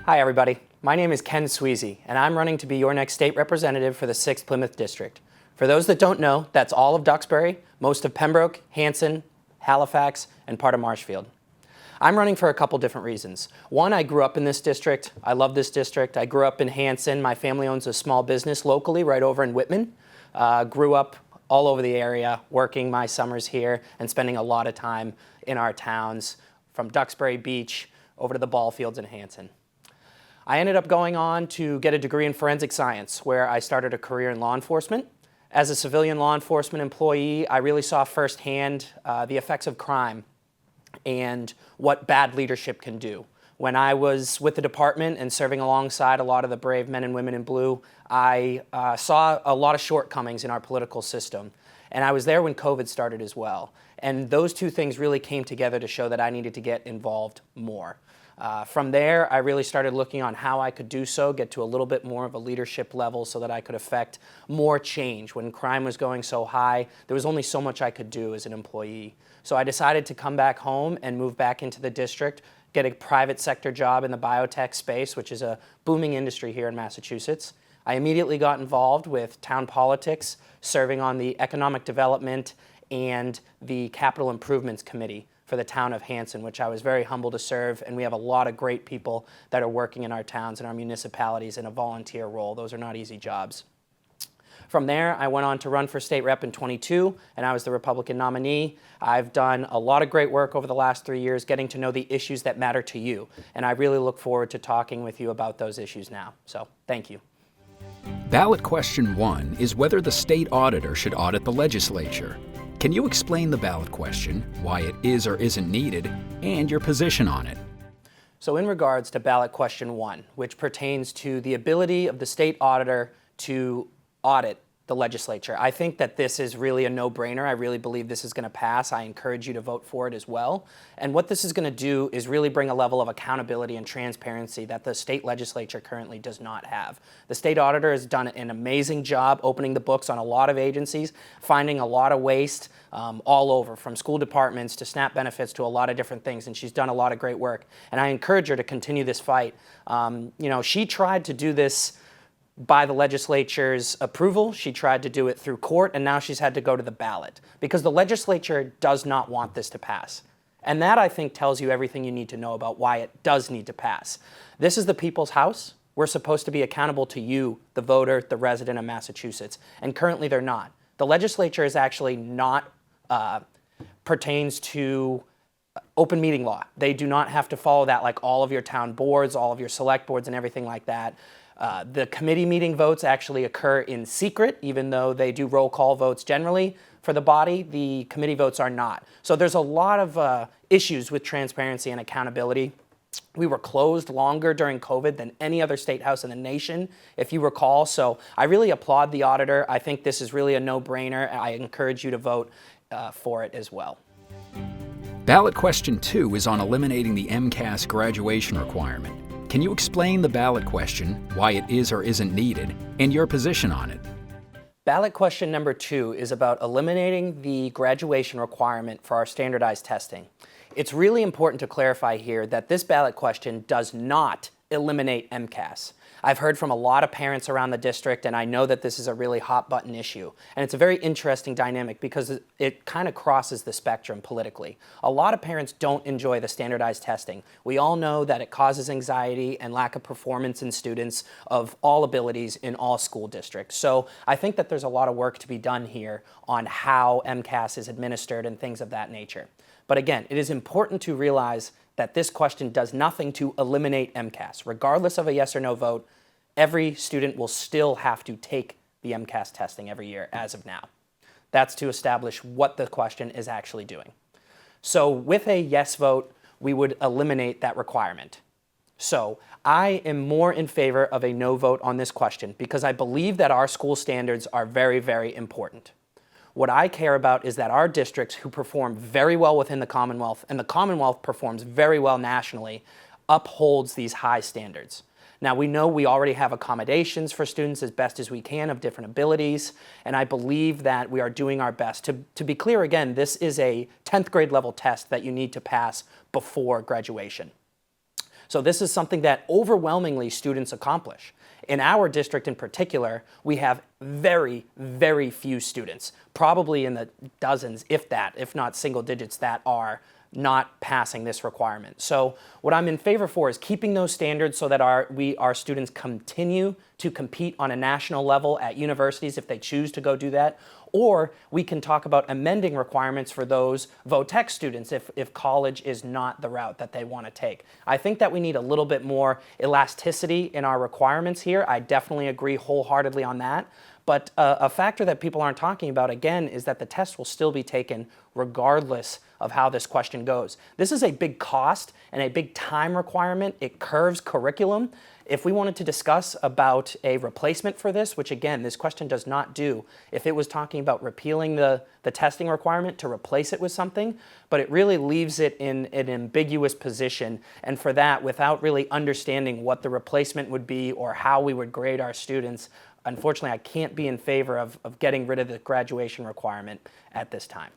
Hi everybody, my name is Ken Sweezey and I'm running to be your next state representative for the 6th Plymouth District. For those that don't know, that's all of Duxbury, most of Pembroke, Hanson, Halifax, and part of Marshfield. I'm running for a couple different reasons. One, I grew up in this district. I love this district. I grew up in Hanson. My family owns a small business locally right over in Whitman. Grew up all over the area, working my summers here and spending a lot of time in our towns, from Duxbury Beach over to the ball fields in Hanson. I ended up going on to get a degree in forensic science, where I started a career in law enforcement. As a civilian law enforcement employee, I really saw firsthand the effects of crime and what bad leadership can do. When I was with the department and serving alongside a lot of the brave men and women in blue, I saw a lot of shortcomings in our political system. And I was there when COVID started as well. And those two things really came together to show that I needed to get involved more. From there, I really started looking on how I could do so, get to a little bit more of a leadership level so that I could affect more change. When crime was going so high, there was only so much I could do as an employee. So I decided to come back home and move back into the district, get a private sector job in the biotech space, which is a booming industry here in Massachusetts. I immediately got involved with town politics, serving on the Economic Development and the Capital Improvements Committee for the town of Hanson, which I was very humbled to serve, and we have a lot of great people that are working in our towns and our municipalities in a volunteer role. Those are not easy jobs. From there, I went on to run for state rep in '22, and I was the Republican nominee. I've done a lot of great work over the last 3 years getting to know the issues that matter to you, and I really look forward to talking with you about those issues now. So, thank you. Ballot question 1 is whether the state auditor should audit the legislature. Can you explain the ballot question, why it is or isn't needed, and your position on it? So in regards to ballot question 1, which pertains to the ability of the state auditor to audit the legislature, I think that this is really a no-brainer. I really believe this is going to pass. I encourage you to vote for it as well. And what this is going to do is really bring a level of accountability and transparency that the state legislature currently does not have. The state auditor has done an amazing job opening the books on a lot of agencies, finding a lot of waste all over, from school departments to SNAP benefits to a lot of different things, and she's done a lot of great work. And I encourage her to continue this fight. She tried to do this by the legislature's approval. She tried to do it through court, and now she's had to go to the ballot because the legislature does not want this to pass. And that, I think, tells you everything you need to know about why it does need to pass. This is the people's house. We're supposed to be accountable to you, the voter, the resident of Massachusetts, and currently they're not. The legislature is actually not pertains to open meeting law. They do not have to follow that like all of your town boards, all of your select boards, and everything like that. The committee meeting votes actually occur in secret, even though they do roll call votes generally for the body. The committee votes are not. So there's a lot of issues with transparency and accountability. We were closed longer during COVID than any other state house in the nation, if you recall. So I really applaud the auditor. I think this is really a no-brainer. I encourage you to vote for it as well. Ballot question 2 is on eliminating the MCAS graduation requirement. Can you explain the ballot question, why it is or isn't needed, and your position on it? Ballot question number 2 is about eliminating the graduation requirement for our standardized testing. It's really important to clarify here that this ballot question does not eliminate MCAS. I've heard from a lot of parents around the district, and I know that this is a really hot button issue. And it's a very interesting dynamic because it kind of crosses the spectrum politically. A lot of parents don't enjoy the standardized testing. We all know that it causes anxiety and lack of performance in students of all abilities in all school districts. So I think that there's a lot of work to be done here on how MCAS is administered and things of that nature. But again, it is important to realize that this question does nothing to eliminate MCAS. Regardless of a yes or no vote, every student will still have to take the MCAS testing every year as of now. That's to establish what the question is actually doing. So with a yes vote, we would eliminate that requirement. So I am more in favor of a no vote on this question because I believe that our school standards are very, very important. What I care about is that our districts who perform very well within the Commonwealth, and the Commonwealth performs very well nationally, upholds these high standards. Now, we know we already have accommodations for students as best as we can of different abilities, and I believe that we are doing our best. To be clear again, this is a 10th grade level test that you need to pass before graduation. So this is something that overwhelmingly students accomplish. In our district in particular, we have very, very few students, probably in the dozens, if that, if not single digits, that are not passing this requirement. So what I'm in favor for is keeping those standards so that our students continue to compete on a national level at universities if they choose to go do that. Or we can talk about amending requirements for those vo-tech students if college is not the route that they want to take. I think that we need a little bit more elasticity in our requirements here. I definitely agree wholeheartedly on that. But a factor that people aren't talking about, again, is that the test will still be taken regardless of how this question goes. This is a big cost and a big time requirement. It curves curriculum. If we wanted to discuss about a replacement for this, which again, this question does not do, if it was talking about repealing the testing requirement to replace it with something, but it really leaves it in an ambiguous position. And for that, without really understanding what the replacement would be or how we would grade our students, unfortunately, I can't be in favor of getting rid of the graduation requirement at this time.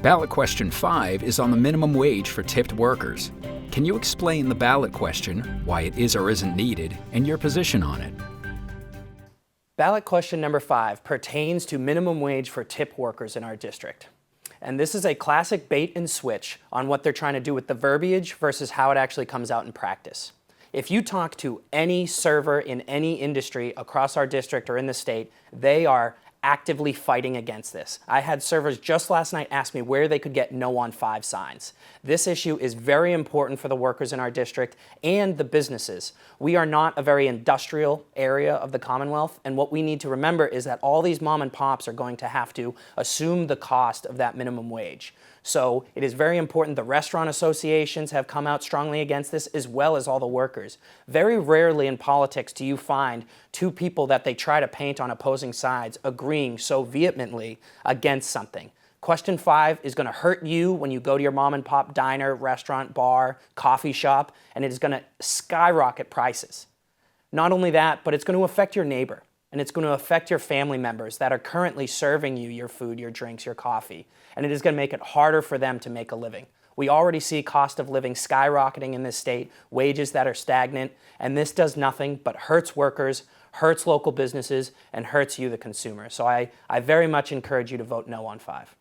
Ballot question 5 is on the minimum wage for tipped workers. Can you explain the ballot question, why it is or isn't needed, and your position on it? Ballot question number 5 pertains to minimum wage for tip workers in our district. And this is a classic bait and switch on what they're trying to do with the verbiage versus how it actually comes out in practice. If you talk to any server in any industry across our district or in the state, they are actively fighting against this. I had servers just last night ask me where they could get no on 5 signs. This issue is very important for the workers in our district and the businesses. We are not a very industrial area of the Commonwealth, and what we need to remember is that all these mom and pops are going to have to assume the cost of that minimum wage. So it is very important. The restaurant associations have come out strongly against this, as well as all the workers. Very rarely in politics do you find two people that they try to paint on opposing sides agreeing so vehemently against something. Question 5 is going to hurt you when you go to your mom and pop diner, restaurant, bar, coffee shop, and it is going to skyrocket prices. Not only that, but it's going to affect your neighbor, and it's going to affect your family members that are currently serving you your food, your drinks, your coffee, and it is going to make it harder for them to make a living. We already see cost of living skyrocketing in this state, wages that are stagnant, and this does nothing but hurts workers, hurts local businesses, and hurts you, the consumer. So I very much encourage you to vote no on 5.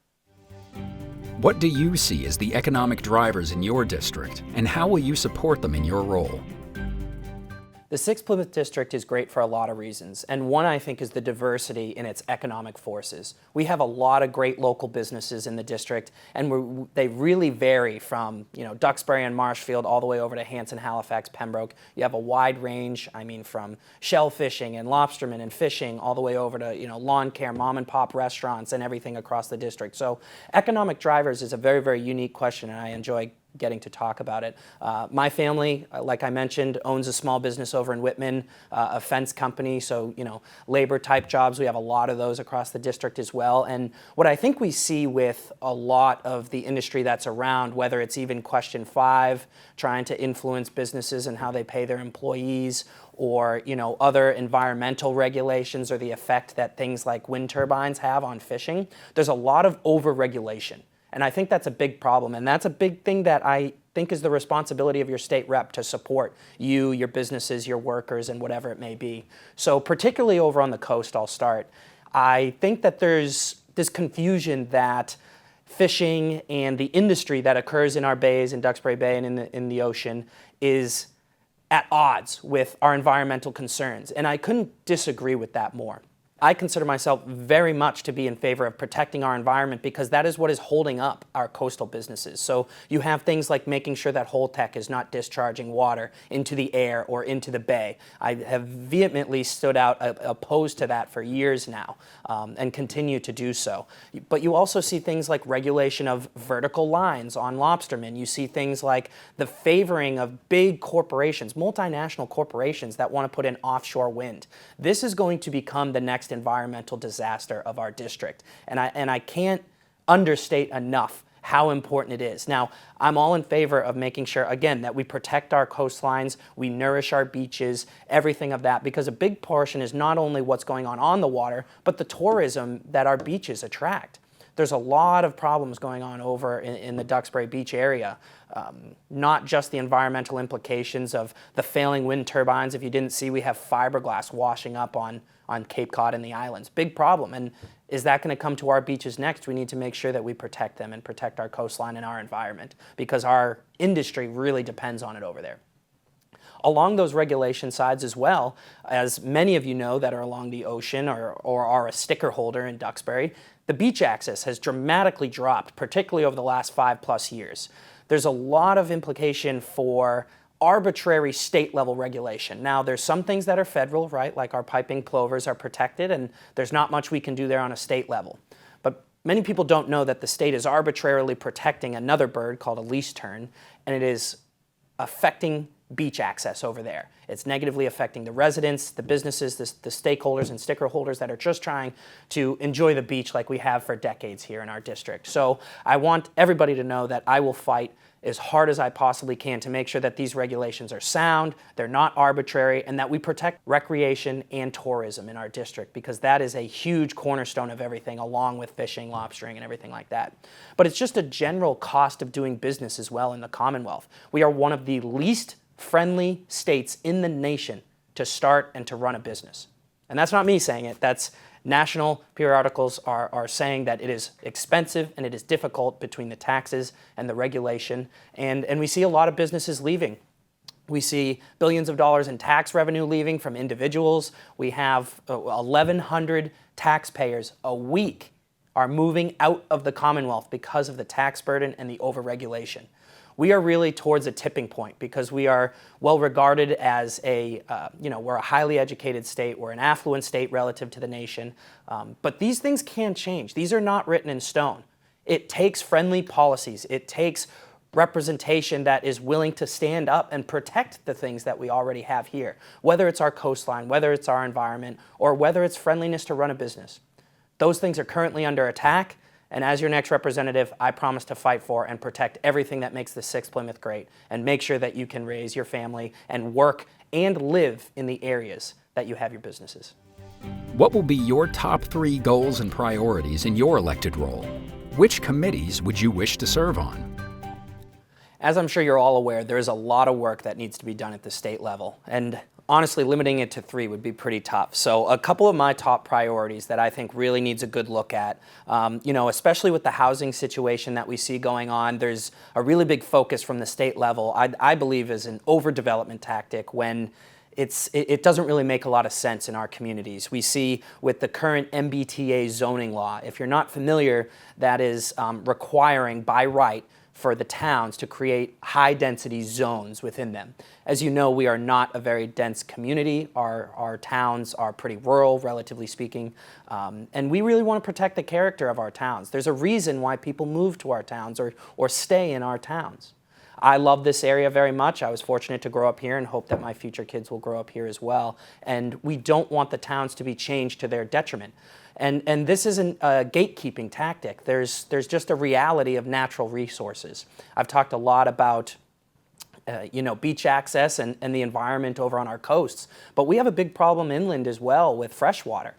What do you see as the economic drivers in your district, and how will you support them in your role? The 6th Plymouth District is great for a lot of reasons, and one I think is the diversity in its economic forces. We have a lot of great local businesses in the district, and they really vary from Duxbury and Marshfield all the way over to Hanson, Halifax, Pembroke. You have a wide range, from shell fishing and lobstermen and fishing all the way over to lawn care, mom and pop restaurants, and everything across the district. So economic drivers is a very, very unique question, and I enjoy getting to talk about it. My family, like I mentioned, owns a small business over in Whitman, a fence company, so labor type jobs. We have a lot of those across the district as well. And what I think we see with a lot of the industry that's around, whether it's even question 5, trying to influence businesses and how they pay their employees, or other environmental regulations or the effect that things like wind turbines have on fishing, there's a lot of over-regulation. And I think that's a big problem, and that's a big thing that I think is the responsibility of your state rep to support you, your businesses, your workers, and whatever it may be. So particularly over on the coast, I'll start. I think that there's this confusion that fishing and the industry that occurs in our bays, in Duxbury Bay and in the ocean, is at odds with our environmental concerns. And I couldn't disagree with that more. I consider myself very much to be in favor of protecting our environment because that is what is holding up our coastal businesses. So you have things like making sure that Holtec is not discharging water into the air or into the bay. I have vehemently stood out opposed to that for years now and continue to do so. But you also see things like regulation of vertical lines on lobstermen. You see things like the favoring of big corporations, multinational corporations that want to put in offshore wind. This is going to become the next environmental disaster of our district. And I can't understate enough how important it is. Now, I'm all in favor of making sure, again, that we protect our coastlines, we nourish our beaches, everything of that, because a big portion is not only what's going on the water, but the tourism that our beaches attract. there's a lot of problems going on over in the Duxbury Beach area. Not just the environmental implications of the failing wind turbines. If you didn't see, we have fiberglass washing up on Cape Cod and the islands. Big problem. And is that going to come to our beaches next? We need to make sure that we protect them and protect our coastline and our environment, because our industry really depends on it over there. Along those regulation sides as well, as many of you know that are along the ocean or are a sticker holder in Duxbury, the beach access has dramatically dropped, particularly over the last 5+ years. There's a lot of implication for arbitrary state-level regulation. Now, there's some things that are federal, right, like our piping plovers are protected, and there's not much we can do there on a state level. But many people don't know that the state is arbitrarily protecting another bird called a least tern, and it is affecting beach access over there. It's negatively affecting the residents, the businesses, the stakeholders and sticker holders that are just trying to enjoy the beach like we have for decades here in our district. So I want everybody to know that I will fight as hard as I possibly can to make sure that these regulations are sound, they're not arbitrary, and that we protect recreation and tourism in our district, because that is a huge cornerstone of everything, along with fishing, lobstering, and everything like that. But it's just a general cost of doing business as well in the Commonwealth. We are one of the least friendly states in the nation to start and to run a business. And that's not me saying it, that's national periodicals are saying that it is expensive and it is difficult between the taxes and the regulation, and we see a lot of businesses leaving. We see billions of dollars in tax revenue leaving from individuals. We have 1,100 taxpayers a week are moving out of the Commonwealth because of the tax burden and the overregulation. We are really towards a tipping point, because we are well regarded as we're a highly educated state, we're an affluent state relative to the nation, but these things can change. These are not written in stone. It takes friendly policies. It takes representation that is willing to stand up and protect the things that we already have here, whether it's our coastline, whether it's our environment, or whether it's friendliness to run a business. Those things are currently under attack. And as your next representative, I promise to fight for and protect everything that makes the 6th Plymouth great, and make sure that you can raise your family and work and live in the areas that you have your businesses. What will be your top 3 goals and priorities in your elected role? Which committees would you wish to serve on? As I'm sure you're all aware, there is a lot of work that needs to be done at the state level, and honestly, limiting it to 3 would be pretty tough. So a couple of my top priorities that I think really needs a good look at, especially with the housing situation that we see going on, there's a really big focus from the state level, I believe, is an overdevelopment tactic when it doesn't really make a lot of sense in our communities. We see with the current MBTA zoning law, if you're not familiar, that is requiring by right for the towns to create high-density zones within them. As you know, we are not a very dense community. Our towns are pretty rural, relatively speaking, and we really want to protect the character of our towns. There's a reason why people move to our towns or stay in our towns. I love this area very much. I was fortunate to grow up here and hope that my future kids will grow up here as well. And we don't want the towns to be changed to their detriment. And this isn't a gatekeeping tactic. There's just a reality of natural resources. I've talked a lot about beach access and the environment over on our coasts, but we have a big problem inland as well with freshwater.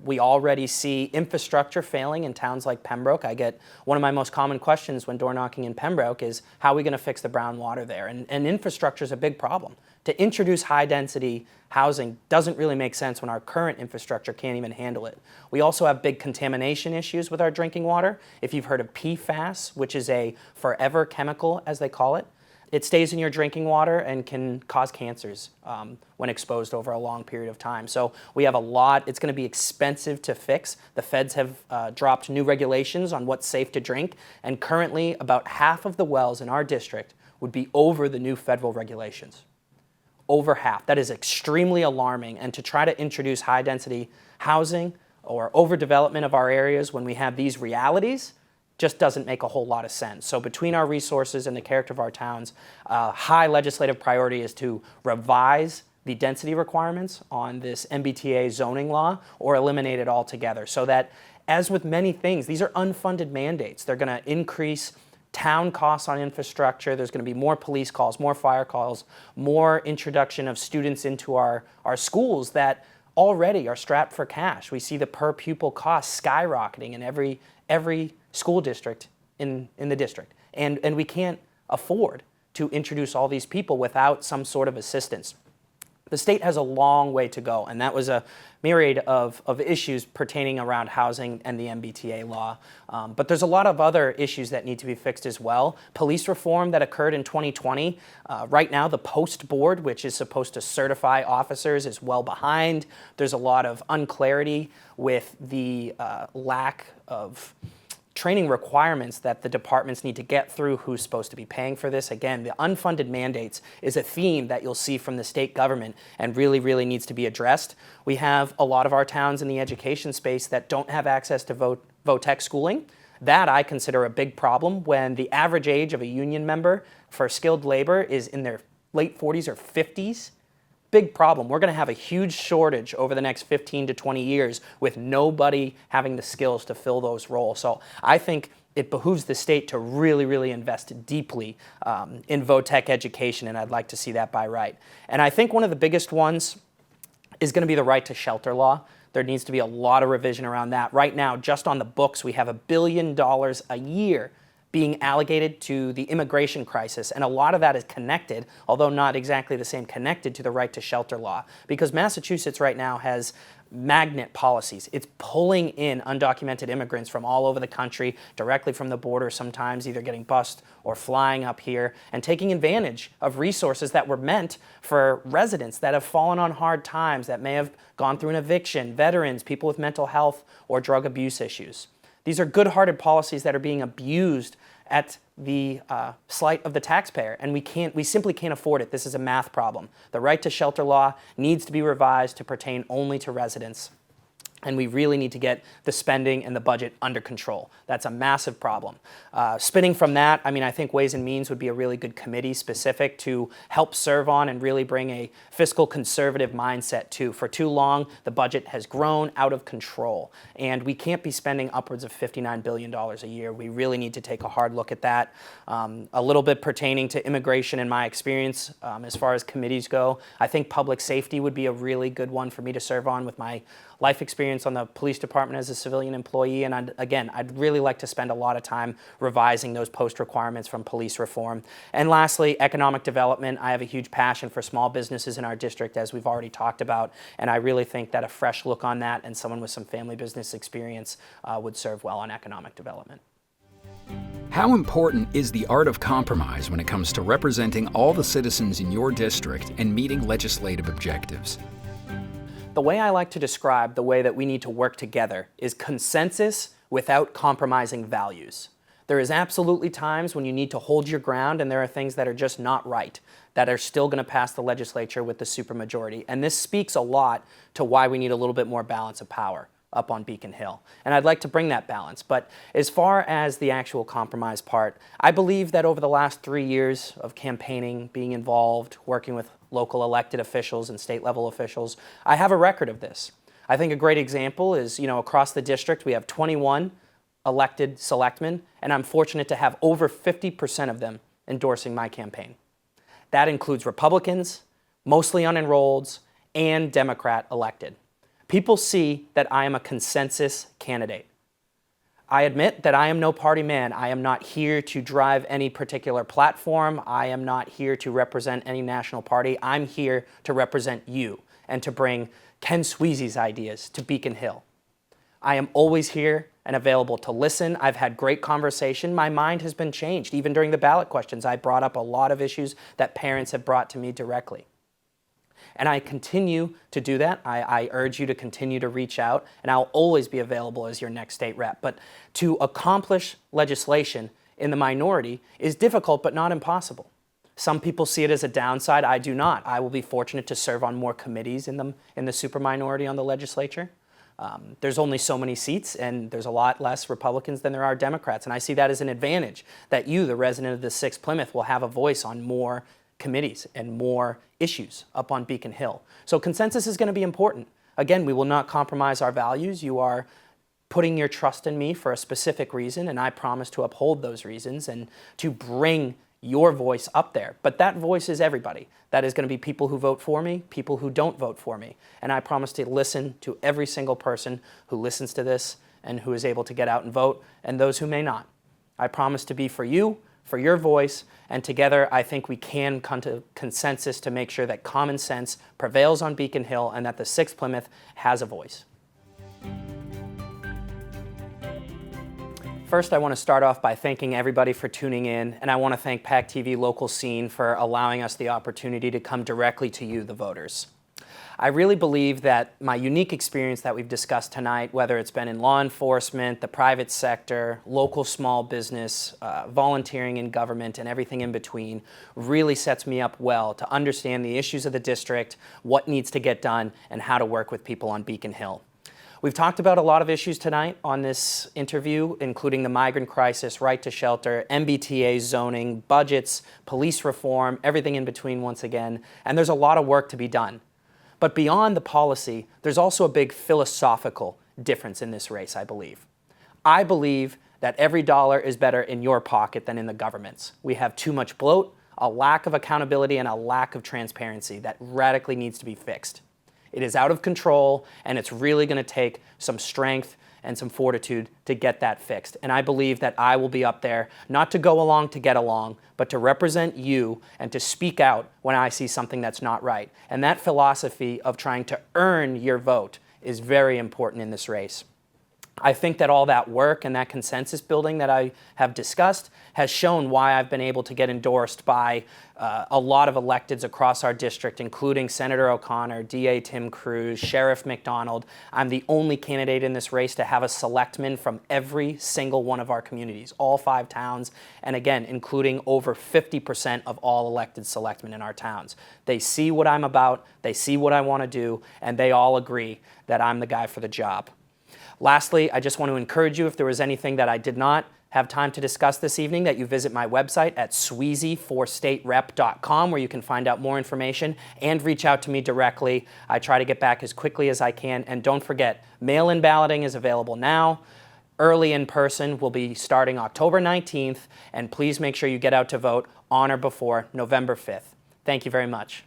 We already see infrastructure failing in towns like Pembroke. I get one of my most common questions when door knocking in Pembroke is, how are we going to fix the brown water there? And infrastructure is a big problem. To introduce high density housing doesn't really make sense when our current infrastructure can't even handle it. We also have big contamination issues with our drinking water. If you've heard of PFAS, which is a forever chemical, as they call it, it stays in your drinking water and can cause cancers when exposed over a long period of time. So we have a lot. It's going to be expensive to fix. The feds have dropped new regulations on what's safe to drink, and currently about half of the wells in our district would be over the new federal regulations. Over half. That is extremely alarming, and to try to introduce high-density housing or overdevelopment of our areas when we have these realities just doesn't make a whole lot of sense. So between our resources and the character of our towns, high legislative priority is to revise the density requirements on this MBTA zoning law or eliminate it altogether, so that, as with many things, these are unfunded mandates. They're going to increase town costs on infrastructure. There's going to be more police calls, more fire calls, more introduction of students into our schools that already are strapped for cash. We see the per pupil costs skyrocketing in every school district in the district. And we can't afford to introduce all these people without some sort of assistance. The state has a long way to go, and that was a myriad of issues pertaining around housing and the MBTA law. But there's a lot of other issues that need to be fixed as well. Police reform that occurred in 2020. Right now, the post board, which is supposed to certify officers, is well behind. There's a lot of unclarity with the lack of training requirements that the departments need to get through, who's supposed to be paying for this. Again, the unfunded mandates is a theme that you'll see from the state government and really needs to be addressed. We have a lot of our towns in the education space that don't have access to vo-tech schooling. That I consider a big problem when the average age of a union member for skilled labor is in their late 40s or 50s. Big problem. We're going to have a huge shortage over the next 15 to 20 years with nobody having the skills to fill those roles. So I think it behooves the state to really invest deeply in vo-tech education, and I'd like to see that by right. And I think one of the biggest ones is going to be the right to shelter law. There needs to be a lot of revision around that. Right now, just on the books, we have $1 billion a year being allocated to the immigration crisis, and a lot of that is connected, although not exactly the same, connected to the right to shelter law, because Massachusetts right now has magnet policies. It's pulling in undocumented immigrants from all over the country, directly from the border, sometimes either getting bused or flying up here, and taking advantage of resources that were meant for residents that have fallen on hard times, that may have gone through an eviction, veterans, people with mental health or drug abuse issues. These are good-hearted policies that are being abused at the slight of the taxpayer, and we simply can't afford it. This is a math problem. The right to shelter law needs to be revised to pertain only to residents, and we really need to get the spending and the budget under control. That's a massive problem. Spinning from that, I mean, I think Ways and Means would be a really good committee specific to help serve on and really bring a fiscal conservative mindset to. For too long, the budget has grown out of control, and we can't be spending upwards of $59 billion a year. We really need to take a hard look at that. A little bit pertaining to immigration in my experience, as far as committees go, I think public safety would be a really good one for me to serve on with my life experience on the police department as a civilian employee, and I'd really like to spend a lot of time revising those post requirements from police reform. And lastly, economic development. I have a huge passion for small businesses in our district, as we've already talked about, and I really think that a fresh look on that and someone with some family business experience would serve well on economic development. How important is the art of compromise when it comes to representing all the citizens in your district and meeting legislative objectives? The way I like to describe the way that we need to work together is consensus without compromising values. There is absolutely times when you need to hold your ground, and there are things that are just not right, that are still going to pass the legislature with the supermajority. And this speaks a lot to why we need a little bit more balance of power up on Beacon Hill. And I'd like to bring that balance. But as far as the actual compromise part, I believe that over the last 3 years of campaigning, being involved, working with local elected officials and state level officials, I have a record of this. I think a great example is, across the district, we have 21 elected selectmen, and I'm fortunate to have over 50% of them endorsing my campaign. That includes Republicans, mostly unenrolleds, and Democrat elected. People see that I am a consensus candidate. I admit that I am no party man. I am not here to drive any particular platform. I am not here to represent any national party. I'm here to represent you and to bring Ken Sweezey's ideas to Beacon Hill. I am always here and available to listen. I've had great conversation. My mind has been changed. Even during the ballot questions, I brought up a lot of issues that parents have brought to me directly. And I continue to do that. I urge you to continue to reach out, and I'll always be available as your next state rep. But to accomplish legislation in the minority is difficult but not impossible. Some people see it as a downside. I do not. I will be fortunate to serve on more committees in the superminority on the legislature. There's only so many seats, and there's a lot less Republicans than there are Democrats. And I see that as an advantage, that you, the resident of the 6th Plymouth, will have a voice on more committees and more issues up on Beacon Hill. So consensus is going to be important. Again, we will not compromise our values. You are putting your trust in me for a specific reason, and I promise to uphold those reasons and to bring your voice up there. But that voice is everybody. That is going to be people who vote for me, people who don't vote for me. And I promise to listen to every single person who listens to this and who is able to get out and vote, and those who may not. I promise to be for you, for your voice, and together I think we can come to consensus to make sure that common sense prevails on Beacon Hill and that the 6th Plymouth has a voice. First, I want to start off by thanking everybody for tuning in, and I want to thank PAC TV Local Scene for allowing us the opportunity to come directly to you, the voters. I really believe that my unique experience that we've discussed tonight, whether it's been in law enforcement, the private sector, local small business, volunteering in government, and everything in between, really sets me up well to understand the issues of the district, what needs to get done, and how to work with people on Beacon Hill. We've talked about a lot of issues tonight on this interview, including the migrant crisis, right to shelter, MBTA zoning, budgets, police reform, everything in between once again, and there's a lot of work to be done. But beyond the policy, there's also a big philosophical difference in this race, I believe. I believe that every dollar is better in your pocket than in the government's. We have too much bloat, a lack of accountability, and a lack of transparency that radically needs to be fixed. It is out of control, and it's really going to take some strength and some fortitude to get that fixed. And I believe that I will be up there, not to go along to get along, but to represent you and to speak out when I see something that's not right. And that philosophy of trying to earn your vote is very important in this race. I think that all that work and that consensus building that I have discussed has shown why I've been able to get endorsed by a lot of electeds across our district, including Senator O'Connor, DA Tim Cruz, Sheriff McDonald. I'm the only candidate in this race to have a selectman from every single one of our communities, all 5 towns, and again, including over 50% of all elected selectmen in our towns. They see what I'm about, they see what I want to do, and they all agree that I'm the guy for the job. Lastly, I just want to encourage you, if there was anything that I did not have time to discuss this evening, that you visit my website at sweezey4staterep.com, where you can find out more information and reach out to me directly. I try to get back as quickly as I can. And don't forget, mail-in balloting is available now. Early in person will be starting October 19th. And please make sure you get out to vote on or before November 5th. Thank you very much.